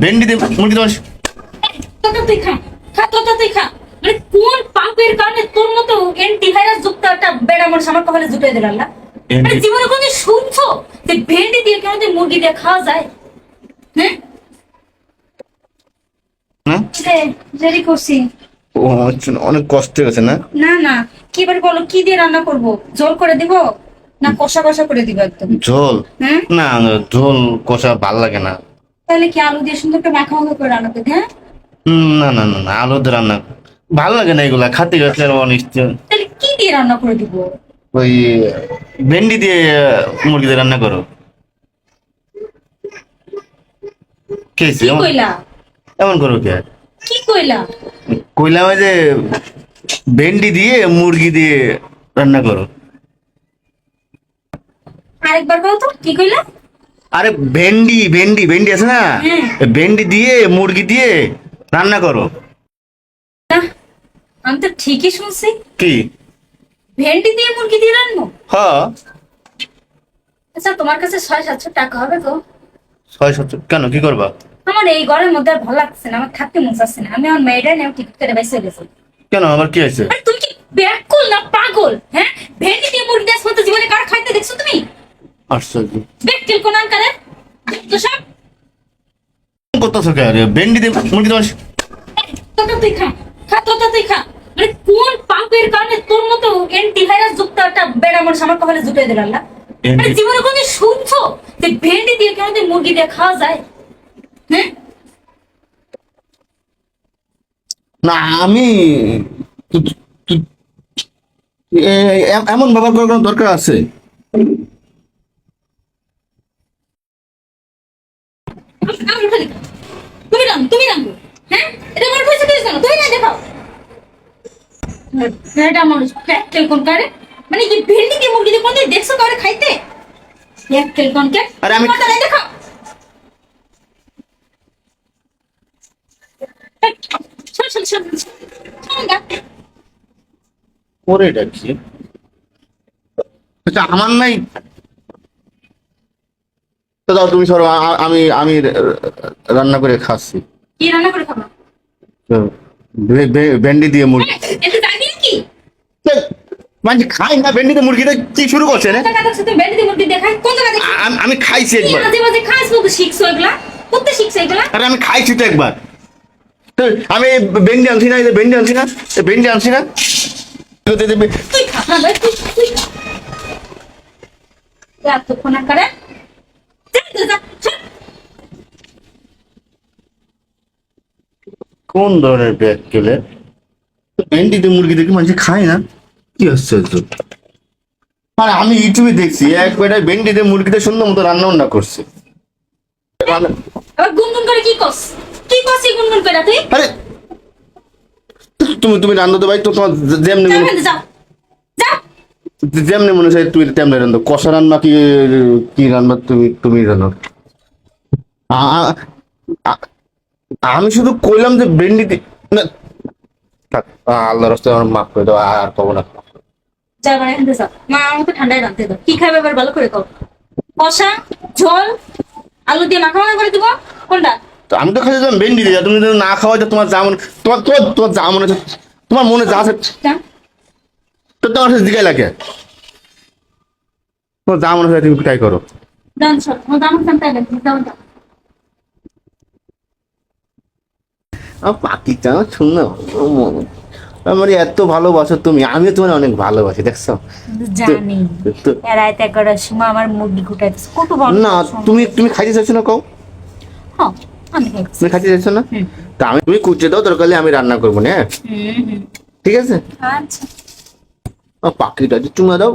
ভেন্ডি দিয়ে মুরগি দোষ। তোটা তুই খা, খা তোটা তুই খা। মানে কোন পাপের কারণে তোর মতো অ্যান্টিভাইরাস যুক্ত একটা বেড়া মানুষ আমার কপালে জুটিয়ে দিল আল্লাহ? মানে জীবনে কোনদিন শুনছো যে ভেন্ডি দিয়ে কোনদিন মুরগি দিয়ে খাওয়া যায়? হ্যাঁ না রেডি করছি। ও আচ্ছা, অনেক কষ্ট হয়েছে না? না না, কিবার বলো কি দিয়ে রান্না করব? ঝোল করে দিব না কষা কষা করে দিব একদম? ঝোল? হ্যাঁ না ঝোল কষা ভাল লাগে না। তাহলে কি আলু দিয়ে সুন্দর করে মাখা মাখা করে রান্না করবে? হ্যাঁ না না না না, আলু দিয়ে রান্না ভাল লাগে না, এগুলা খাতে গেছে অনিশ্চয়। তাহলে কি দিয়ে রান্না করে দিব? ওই ভেন্ডি দিয়ে মুরগি দিয়ে রান্না করো। খেয়েছি কি কইলা? এমন করো কে? কি কইলা? কইলাম ওই যে ভেন্ডি দিয়ে মুরগি দিয়ে রান্না করো। আরেকবার বলো তো কি কইলা? আরে ভেন্ডি ভেন্ডি ভেন্ডি আছে না, হ্যাঁ। ভেন্ডি দিয়ে মুরগি দিয়ে রান্না করো। না, আমি তো ঠিকই শুনছি। কি? ভেন্ডি দিয়ে মুরগি দিয়ে রান্না? হ। আচ্ছা তোমার কাছে 600-700 টাকা হবে তো? 600 কেন, কি করবা? আমার এই ঘরের মধ্যে আর ভালো লাগছে না, আমার থাকতে মন চাচ্ছে না। আমি আমার মেয়েটা নিয়ে টিকিট করে বাইসে গেছি। কেন, আবার কি হয়েছে? আরে তুমি কি ব্যাকুল না পাগল? হ্যাঁ, ভেন্ডি দিয়ে মুরগি দিয়ে আসলে জীবনে কার খাইতে দেখছো তুমি? আশ্চর্য ব্যাকুল কোনান করে তো সব। করতেছো কে? আরে ভেন্ডি দিয়ে মুরগি দোষ। তোটা তুই খা, খা তোটা তুই খা। মানে কোন পাপের কারণে তোর মতো অ্যান্টিভাইরাস যুক্ত একটা বেড়া মানুষ আমার কপালে জুটিয়ে দিল আল্লাহ? মানে জীবনে কোনদিন শুনছো যে ভেন্ডি দিয়ে কোনদিন মুরগি দিয়ে খাওয়া যায়? হ্যাঁ না আমি এমন ব্যবহার করার কোনো দরকার আছে? আমার খালি খা। তুমি রাম হ্যাঁ, এটা আমার পয়সা দিয়েছ না, তুমি না দেখাও। এটা মানুষ প্যাকেল কোন করে? মানে কি ভেন্ডি দিয়ে মুরগি দিয়ে কোনদিন দেখছো করে খাইতে? প্যাকেল কোন কে? আরে আমি কথা নাই দেখাও। শোন শোন শোন শোন গা। করে ডাকছি। আচ্ছা আমার নাই তো, দাও তুমি সরো, আমি আমি রান্না করে খাচ্ছি। কি রান্না করে খাবা? ভেন্ডি দিয়ে মুরগি। এটা জানি কি? মানে খাই না ভেন্ডি দিয়ে মুরগিটা, কি শুরু করছে রে? কোন জায়গা দেখছো তুমি ভেন্ডি দিয়ে মুরগি দেখাই? কোন জায়গা দেখছো? আমি খাইছি কি একবার। মাঝে মাঝে খাস বলতে শিখছো এগুলা? কোথা শিখছো এগুলা? আরে আমি খাইছি তো একবার। তো আমি ভেন্ডি আনছি না, এই যে ভেন্ডি আনছি না, এই ভেন্ডি আনছি না। তুই খা না ভাই, তুই খা। এতক্ষণ করে কোন ধরনের ব্যাগ কেলে? ভেন্ডি দিয়ে মুরগি দেখে মানুষ খায় না, কি আশ্চর্য। আর আমি ইউটিউবে দেখছি এক বেটায় ভেন্ডি দিয়ে মুরগিতে সুন্দর মতো রান্না বান্না করছে। আবার গুনগুন করে কি কস? কি কস গুনগুন করে তুই? আরে তুমি তুমি রান্না তো ভাই, তো তোমার যেমনি যাও এখান থেকে, যাও যাও। যেমনি মনে হয় তুমি তেমনি রান্না। কষা রান্না কি কি রান্না তুমি তুমি জানো? আ- আ- আমি শুধু কইলাম যে ভেন্ডি না থাক, আল্লাহ রাস্তায় আমার মাফ করে দাও, আর পাবো না। যা মানে এখান থেকে যাও। মা আমাকে ঠান্ডায় রাখতে দাও। কি খাবে এবার ভালো করে কও। কষা, ঝোল, আলু দিয়ে মাখা মাখা করে দিব কোনটা? তো আমি তো খাইছিলাম ভেন্ডি দিয়ে, তুমি যদি না খাওয়া যায়, তোমার যা মনে, তোমার তোমার তোমার যা মনে হচ্ছে, তোমার মনে যা আছে যা। তো তোমার সাথে জিগাই লাগে। তোমার যা মনে হয় তুমি ট্রাই করো। ডান সব। আমার দাম কান্তা গেছে। যাও যাও। আমার পাখিটা শুন না, আমার এত ভালোবাসো তুমি, আমিও তোমার অনেক ভালোবাসি, দেখছো? জানি। তো- রাইতে করার সময় আমার মুরগি কুটাইতেছে কত ভালো। না তুমি তুমি খাইতে চাইছো না, কও হ্যাঁ আমি খাইছি। তুমি খাইতে চাইছো না? হুম। তা আমি, তুমি কুচিয়ে দাও, দরকার হলে আমি রান্না করবো না, হ্যাঁ? হুম। ঠিক আছে। আচ্ছা। পাখিটা যে চুমা দাও।